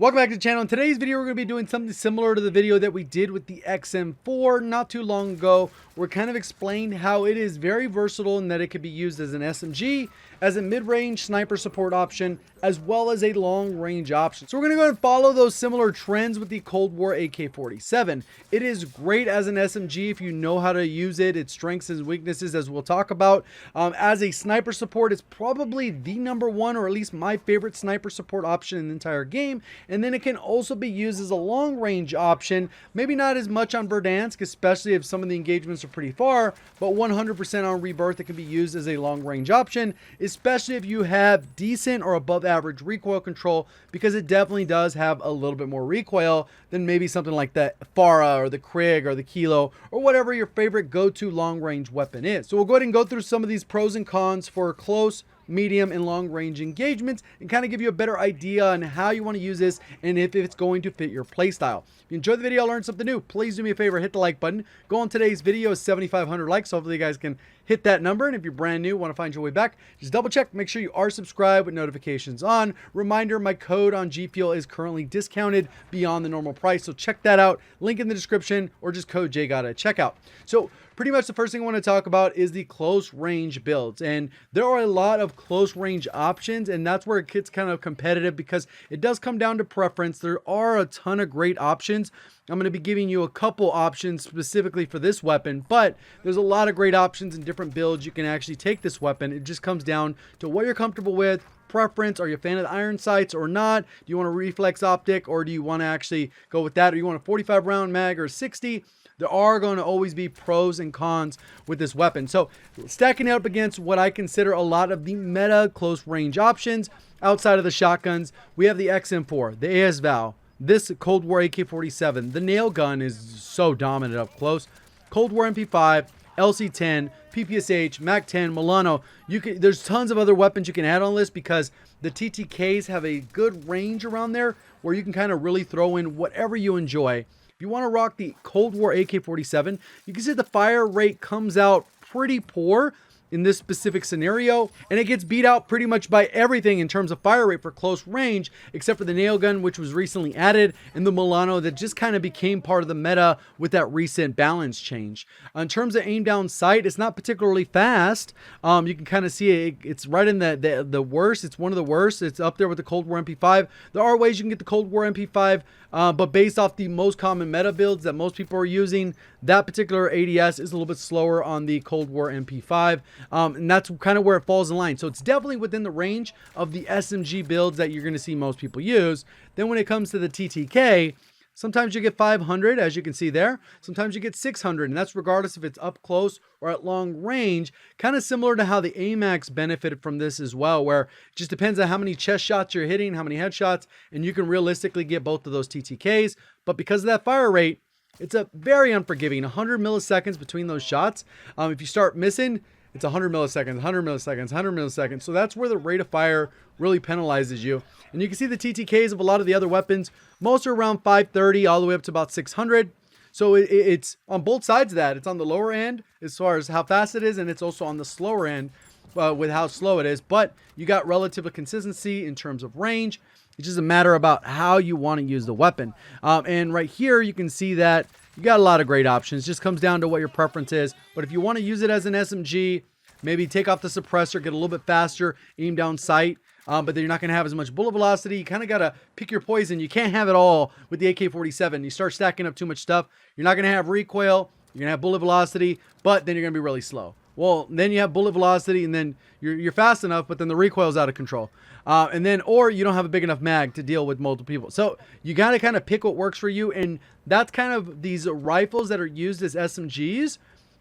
Welcome back to the channel. In today's video, we're going to be doing something similar to the video that we did with the XM4 not too long ago. We're kind of explained how it is very versatile and that it could be used as an SMG, as a mid-range sniper support option, as well as a long-range option. So we're going to go ahead and follow those similar trends with the Cold War AK47. It is great as an SMG if you know how to use it, its strengths and weaknesses, as we'll talk about. As a sniper support, it's probably the #1, or at least my favorite sniper support option in the entire game. And then it can also be used as a long-range option, maybe not as much on Verdansk, especially if some of the engagements are pretty far, but 100% on Rebirth, it can be used as a long-range option, especially if you have decent or above average recoil control, because it definitely does have a little bit more recoil than maybe something like the Farah or the Krig or the Kilo or whatever your favorite go-to long-range weapon is. So we'll go ahead and go through some of these pros and cons for close, medium, and long range engagements and kind of give you a better idea on how you want to use this and if it's going to fit your playstyle. If you enjoyed the video, learned something new, please do me a favor, hit the like button. Go on today's video is 7,500 likes, so hopefully you guys can hit that number. And if you're brand new, want to find your way back, just double check, make sure you are subscribed with notifications on. Reminder, my code on Gfuel is currently discounted beyond the normal price, so check that out. Link in the description, or just code JGOD at checkout. So pretty much the first thing I want to talk about is the close range builds, and there are a lot of close range options, and that's where it gets kind of competitive because it does come down to preference. There are a ton of great options. I'm going to be giving you a couple options specifically for this weapon, but there's a lot of great options and different builds you can actually take this weapon. It just comes down to what you're comfortable with, preference. Are you a fan of the iron sights or not? Do you want a reflex optic, or do you want to actually go with that, or you want a 45 round mag or 60? There are going to always be pros and cons with this weapon. So stacking it up against what I consider a lot of the meta close range options outside of the shotguns, we have the XM4, the ASVAL, this Cold War AK47. The nail gun is so dominant up close. Cold War MP5, LC10, PPSH, MAC-10, Milano. There's tons of other weapons you can add on this because the TTKs have a good range around there where you can kind of really throw in whatever you enjoy. If you want to rock the Cold War AK47, you can see the fire rate comes out pretty poor in this specific scenario, and it gets beat out pretty much by everything in terms of fire rate for close range, except for the nail gun, which was recently added, and the Milano that just kind of became part of the meta with that recent balance change. In terms of aim down sight, it's not particularly fast. You can kind of see it's right in the worst. It's one of the worst. It's up there with the Cold War MP5. There are ways you can get the Cold War MP5, but based off the most common meta builds that most people are using, that particular ADS is a little bit slower on the Cold War MP5. And that's kind of where it falls in line. So it's definitely within the range of the SMG builds that you're going to see most people use. Then when it comes to the TTK, sometimes you get 500, as you can see there. Sometimes you get 600, and that's regardless if it's up close or at long range. Kind of similar to how the AMAX benefited from this as well, where it just depends on how many chest shots you're hitting, how many headshots, and you can realistically get both of those TTKs. But because of that fire rate, it's a very unforgiving, 100 milliseconds between those shots. If you start missing, it's 100 milliseconds, 100 milliseconds, 100 milliseconds. So that's where the rate of fire really penalizes you. And you can see the TTKs of a lot of the other weapons. Most are around 530 all the way up to about 600. So it's on both sides of that. It's on the lower end as far as how fast it is, and it's also on the slower end with how slow it is. But you got relative consistency in terms of range. It's just a matter about how you want to use the weapon. And right here, you can see that you got a lot of great options. It just comes down to what your preference is. But if you want to use it as an SMG, maybe take off the suppressor, get a little bit faster, aim down sight, but then you're not going to have as much bullet velocity. You kind of got to pick your poison. You can't have it all with the AK-47. You start stacking up too much stuff, you're not going to have recoil, you're going to have bullet velocity, but then you're going to be really slow. Well, then you have bullet velocity, and then you're fast enough, but then the recoil is out of control. And then, or you don't have a big enough mag to deal with multiple people. So you got to kind of pick what works for you. And that's kind of these rifles that are used as SMGs.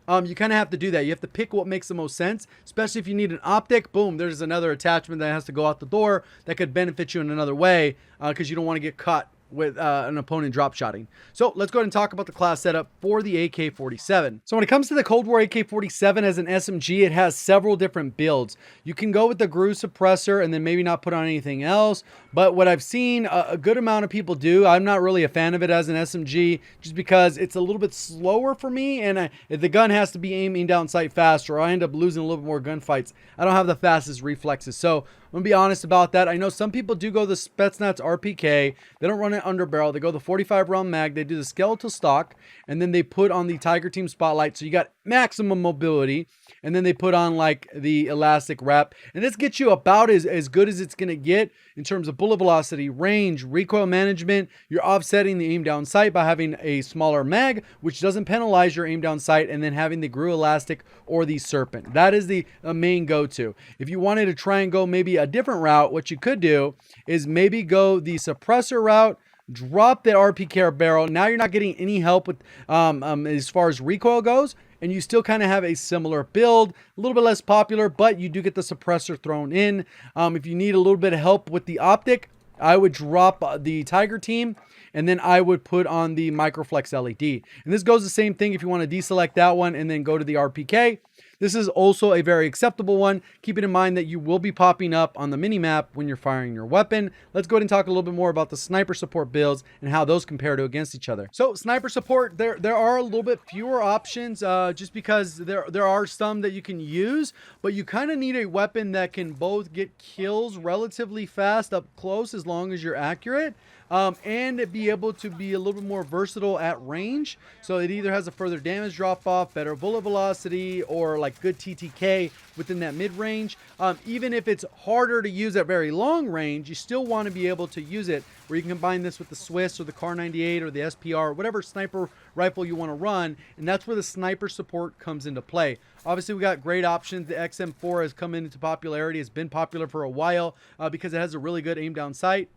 You kind of have to do that. You have to pick what makes the most sense, especially if you need an optic. Boom, there's another attachment that has to go out the door that could benefit you in another way because you don't want to get caught with an opponent drop shotting. So let's go ahead and talk about the class setup for the AK-47. So when it comes to the Cold War AK-47 as an SMG, it has several different builds. You can go with the GRU suppressor and then maybe not put on anything else, But what I've seen a good amount of people do, I'm not really a fan of it as an SMG, just because it's a little bit slower for me, and if the gun has to be aiming down sight faster, or I end up losing a little bit more gunfights. I don't have the fastest reflexes, so I'm gonna be honest about that. I know some people do go the Spetsnaz RPK. They don't run it under barrel. They go the 45 round mag. They do the skeletal stock, and then they put on the Tiger Team Spotlight, so you got maximum mobility. And then they put on like the elastic wrap, and this gets you about as good as it's gonna get in terms of bullet velocity, range, recoil management. You're offsetting the aim down sight by having a smaller mag, which doesn't penalize your aim down sight, and then having the Gfuel elastic or the serpent. That is the main go-to. If you wanted to try and go maybe a different route, what you could do is maybe go the suppressor route, drop the RPK barrel. Now you're not getting any help with as far as recoil goes, and you still kind of have a similar build, a little bit less popular, but you do get the suppressor thrown in. If you need a little bit of help with the optic, I would drop the Tiger Team, and then I would put on the Microflex LED. And this goes the same thing if you want to deselect that one and then go to the RPK. This is also a very acceptable one, keeping in mind that you will be popping up on the mini-map when you're firing your weapon. Let's go ahead and talk a little bit more about the sniper support builds and how those compare to against each other. So sniper support, there are a little bit fewer options just because there are some that you can use, but you kind of need a weapon that can both get kills relatively fast up close as long as you're accurate. And be able to be a little bit more versatile at range. So it either has a further damage drop off, better bullet velocity, or like good TTK within that mid range. Even if it's harder to use at very long range, you still want to be able to use it where you can combine this with the Swiss or the Kar 98 or the SPR, or whatever sniper rifle you want to run. And that's where the sniper support comes into play. Obviously, we got great options. The XM4 has come into popularity. It's been popular for a while because it has a really good aim down sight.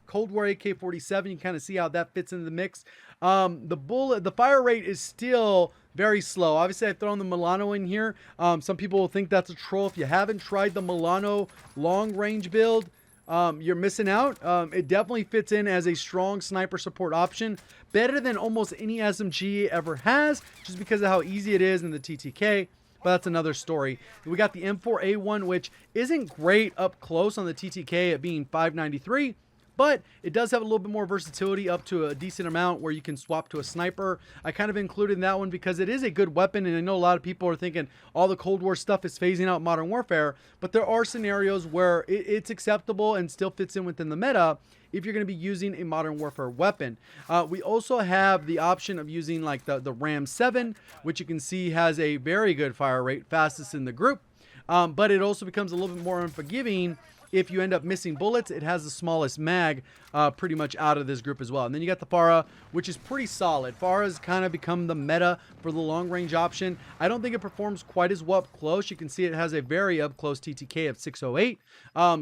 Cold War AK47, you kind of see how that fits into the mix. The fire rate is still very slow. Obviously, I've thrown the Milano in here. Some people will think that's a troll. If you haven't tried the Milano long range build, you're missing out. It definitely fits in as a strong sniper support option, better than almost any SMG ever has, just because of how easy it is in the TTK. But that's another story. We got the M4A1, which isn't great up close on the TTK at being 593. But it does have a little bit more versatility up to a decent amount where you can swap to a sniper. I kind of included that one because it is a good weapon, and I know a lot of people are thinking all the Cold War stuff is phasing out Modern Warfare, but there are scenarios where it's acceptable and still fits in within the meta if you're going to be using a Modern Warfare weapon. We also have the option of using like the Ram 7, which you can see has a very good fire rate, fastest in the group, but it also becomes a little bit more unforgiving. If you end up missing bullets, it has the smallest mag pretty much out of this group as well. And then you got the Farah, which is pretty solid. Farah's kind of become the meta for the long range option. I don't think it performs quite as well up close. You can see it has a very up close TTK of 608.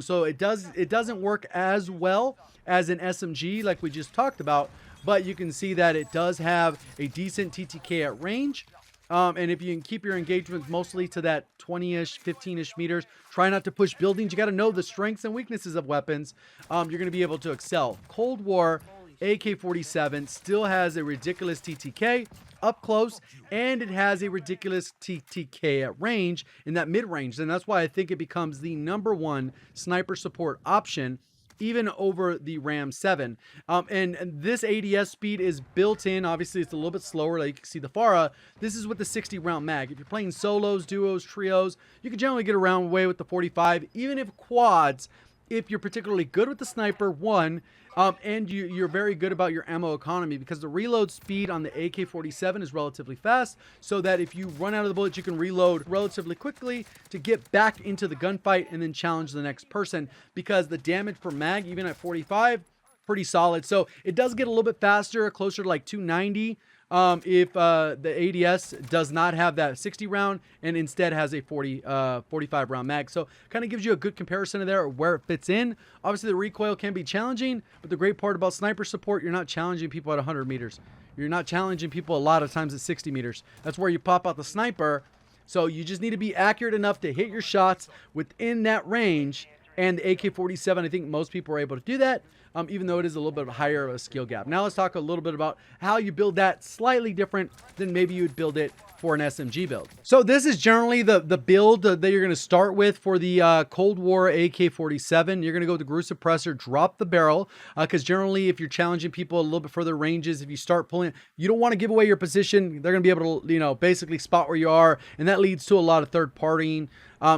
So it doesn't work as well as an SMG like we just talked about, but you can see that it does have a decent TTK at range. And if you can keep your engagement mostly to that 20-ish, 15-ish meters, try not to push buildings. You got to know the strengths and weaknesses of weapons. You're going to be able to excel. Cold War AK47 still has a ridiculous TTK up close, and it has a ridiculous TTK at range in that mid-range. And that's why I think it becomes the #1 sniper support option, even over the Ram 7. And this ADS speed is built in. Obviously, it's a little bit slower. Like you can see the Farah. This is with the 60 round mag. If you're playing solos, duos, trios, you can generally get around away with the 45, even if quads, if you're particularly good with the sniper, and you're very good about your ammo economy, because the reload speed on the AK-47 is relatively fast, so that if you run out of the bullets, you can reload relatively quickly to get back into the gunfight and then challenge the next person, because the damage per mag, even at 45, pretty solid. So it does get a little bit faster, closer to like 290, if the ADS does not have that 60 round and instead has a 45 round mag. So kind of gives you a good comparison of there where it fits in. Obviously the recoil can be challenging, but the great part about sniper support, you're not challenging people at 100 meters. You're not challenging people a lot of times at 60 meters. That's where you pop out the sniper. So you just need to be accurate enough to hit your shots within that range. And the AK-47, I think most people are able to do that. even though it is a little bit higher of a skill gap. Now let's talk a little bit about how you build that slightly different than maybe you would build it for an SMG build. So this is generally the build that you're going to start with for the Cold War AK47. You're going to go with the Grew Suppressor, drop the barrel, because generally if you're challenging people a little bit further ranges, if you start pulling, you don't want to give away your position. They're going to be able to, you know, basically spot where you are, and that leads to a lot of third partying.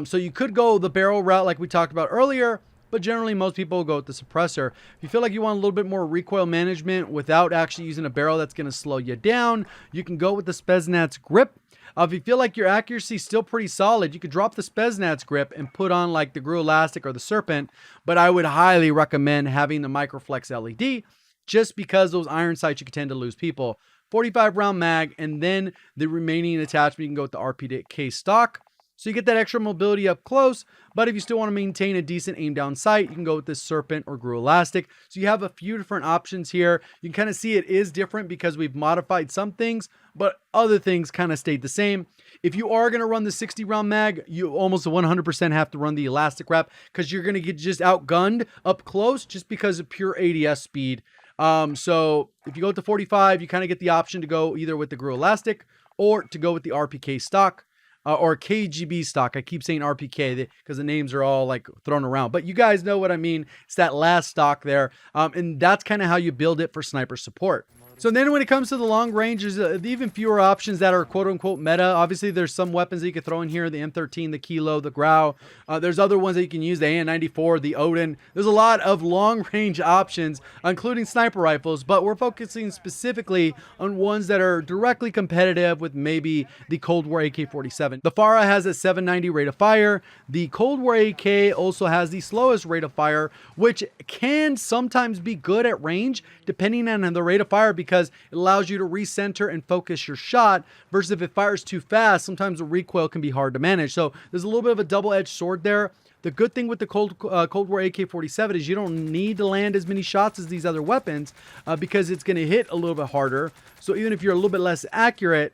So you could go the barrel route like we talked about earlier, but generally most people go with the suppressor. If you feel like you want a little bit more recoil management without actually using a barrel that's going to slow you down, you can go with the Spetsnaz grip. If you feel like your accuracy is still pretty solid, you could drop the Spetsnaz grip and put on like the Gfuel Elastic or the Serpent, but I would highly recommend having the Microflex LED just because those iron sights you could tend to lose people. 45 round mag, and then the remaining attachment you can go with the RPK stock. So you get that extra mobility up close, but if you still want to maintain a decent aim down sight, you can go with this Serpent or Gfuel Elastic. So you have a few different options here. You can kind of see it is different because we've modified some things, but other things kind of stayed the same. If you are going to run the 60 round mag, you almost 100% have to run the elastic wrap because you're going to get just outgunned up close just because of pure ADS speed. So if you go with the 45, you kind of get the option to go either with the Gfuel Elastic or to go with the RPK stock. Or KGB stock. I keep saying RPK because the names are all like thrown around, but you guys know what I mean. It's that last stock there. And that's kind of how you build it for sniper support. So then when it comes to the long range, there's even fewer options that are quote unquote meta. Obviously, there's some weapons that you could throw in here, the M13, the Kilo, the Grau. There's other ones that you can use, the AN-94, the Odin. There's a lot of long range options, including sniper rifles, but we're focusing specifically on ones that are directly competitive with maybe the Cold War AK-47. The Farah has a 790 rate of fire. The Cold War AK also has the slowest rate of fire, which can sometimes be good at range, depending on the rate of fire, because it allows you to recenter and focus your shot, versus if it fires too fast, sometimes the recoil can be hard to manage. So there's a little bit of a double-edged sword there. The good thing with the Cold War AK-47 is you don't need to land as many shots as these other weapons because it's going to hit a little bit harder. So even if you're a little bit less accurate,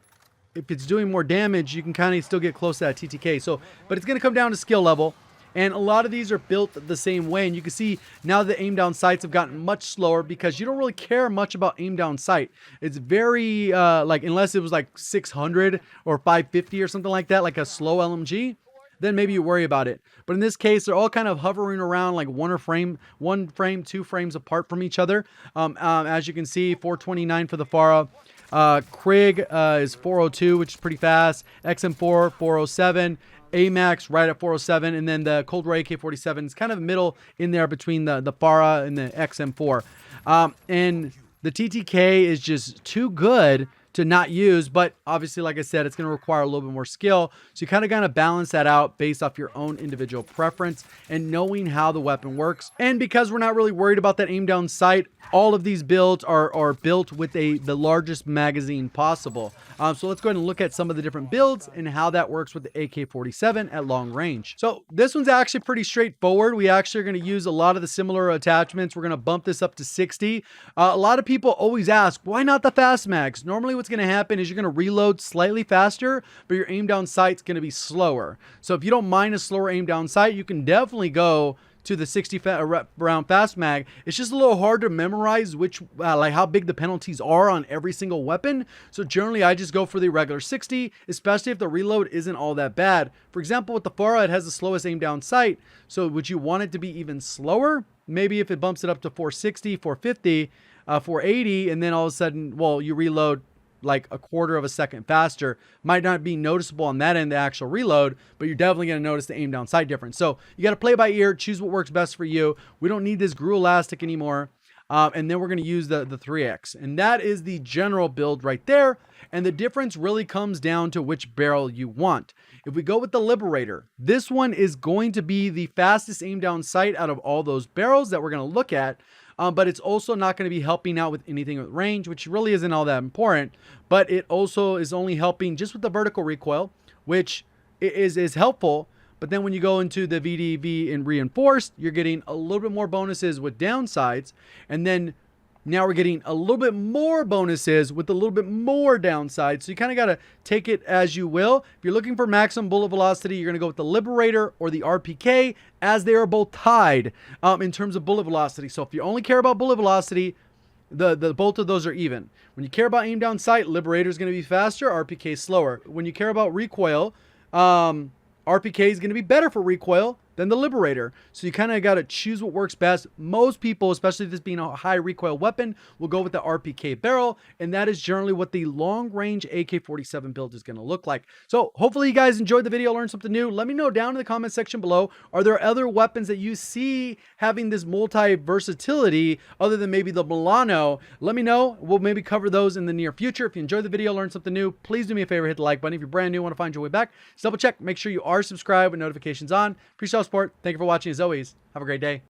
if it's doing more damage, you can kind of still get close to that TTK. So, but it's going to come down to skill level. And a lot of these are built the same way. And you can see now the aim down sights have gotten much slower because you don't really care much about aim down sight. It's very, like, unless it was like 600 or 550 or something like that, like a slow LMG, then maybe you worry about it. But in this case, they're all kind of hovering around like one frame, 2 frames apart from each other. As you can see, 429 for the Farah. Krig is 402, which is pretty fast. XM4, 407. AMAX right at 407, and then the Cold War AK-47 is kind of middle in there between the Farah and the XM4. And the TTK is just too good to not use, but obviously, like I said, it's going to require a little bit more skill. So you kind of got to balance that out based off your own individual preference and knowing how the weapon works. And because we're not really worried about that aim down sight, all of these builds are built with the largest magazine possible. So let's go ahead and look at some of the different builds and how that works with the AK-47 at long range. So this one's actually pretty straightforward. We actually are going to use a lot of the similar attachments. We're going to bump this up to 60. A lot of people always ask, why not the fast mags? Normally what's going to happen is you're going to reload slightly faster, but your aim down sight's going to be slower. So if you don't mind a slower aim down sight, you can definitely go to the 60 round fast mag. It's just a little hard to memorize which like how big the penalties are on every single weapon. So generally I just go for the regular 60, especially if the reload isn't all that bad. For example, with the Farah, it has the slowest aim down sight. So would you want it to be even slower? Maybe if it bumps it up to 460, 450, 480, and then all of a sudden, well, you reload like a quarter of a second faster. Might not be noticeable on that end, the actual reload, but you're definitely going to notice the aim down sight difference. So you got to play by ear, choose what works best for you. We don't need this Gfuel Elastic anymore. And then we're going to use the 3X. And that is the general build right there. And the difference really comes down to which barrel you want. If we go with the Liberator, this one is going to be the fastest aim down sight out of all those barrels that we're going to look at. But it's also not going to be helping out with anything with range, which really isn't all that important. But it also is only helping just with the vertical recoil, which is helpful. But then when you go into the VDV and reinforced, you're getting a little bit more bonuses with downsides. And then Now we're getting a little bit more bonuses with a little bit more downside. So you kind of got to take it as you will. If you're looking for maximum bullet velocity, you're going to go with the Liberator or the RPK, as they are both tied in terms of bullet velocity. So if you only care about bullet velocity, the both of those are even. When you care about aim down sight, Liberator is going to be faster, RPK slower. When you care about recoil, RPK is going to be better for recoil than the Liberator. So you kind of got to choose what works best. Most people, especially this being a high recoil weapon, will go with the RPK barrel, and that is generally what the long range AK47 build is going to look like. So hopefully you guys enjoyed the video, learned something new. Let me know down in the comment section below, are there other weapons that you see having this multi versatility other than maybe the Milano? Let me know. We'll maybe cover those in the near future. If you enjoyed the video, learned something new, please do me a favor, hit the like button. If you're brand new, want to find your way back, just double check, make sure you are subscribed with notifications on. Appreciate all the support. Thank you for watching. As always, have a great day.